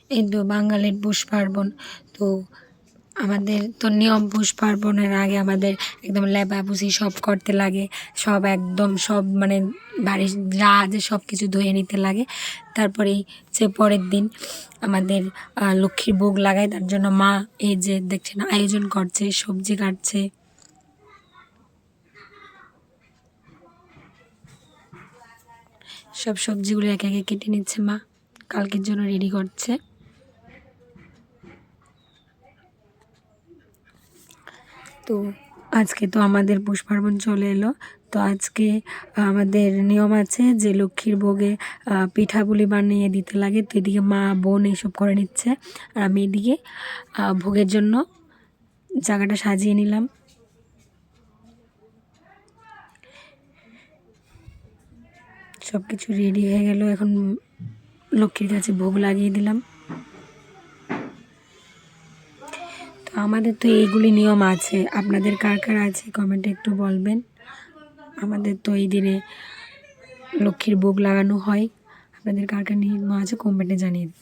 এই তো বাঙালির পৌষ পার্বণ। তো আমাদের তো নিয়ম, পৌষ পার্বণের আগে আমাদের একদম লেপাপুছি সব করতে লাগে। সব একদম সব মানে বাড়ির যা আছে সব কিছু ধুয়ে নিতে লাগে। তারপরেই যে পরের দিন আমাদের লক্ষ্মীর ভোগ লাগায়, তার জন্য মা এই যে দেখছেন আয়োজন করছে, সবজি কাটছে। সব সবজিগুলো একে একে কেটে নিচ্ছে মা, কালকের জন্য রেডি করছে। তো আজকে তো আমাদের পৌষ পার্বণ চলে এলো। তো আজকে আমাদের নিয়ম আছে যে লক্ষ্মীর ভোগে পিঠাপুলি বানিয়ে দিতে লাগে। তো এদিকে মা বোন এইসব করে নিচ্ছে, আর আমি এদিকে ভোগের জন্য জায়গাটা সাজিয়ে নিলাম। সব কিছু রেডি হয়ে গেল, এখন লক্ষ্মীর কাছে ভোগ লাগিয়ে দিলাম। তো আমাদের তো এইগুলি নিয়ম আছে, আপনাদের কার কার আছে কমেন্টে একটু বলবেন। আমাদের তো এই দিনে লক্ষ্মীর ভোগ লাগানো হয়, আপনাদের কার কার নিয়ম আছে কমেন্টে জানিয়ে দিন।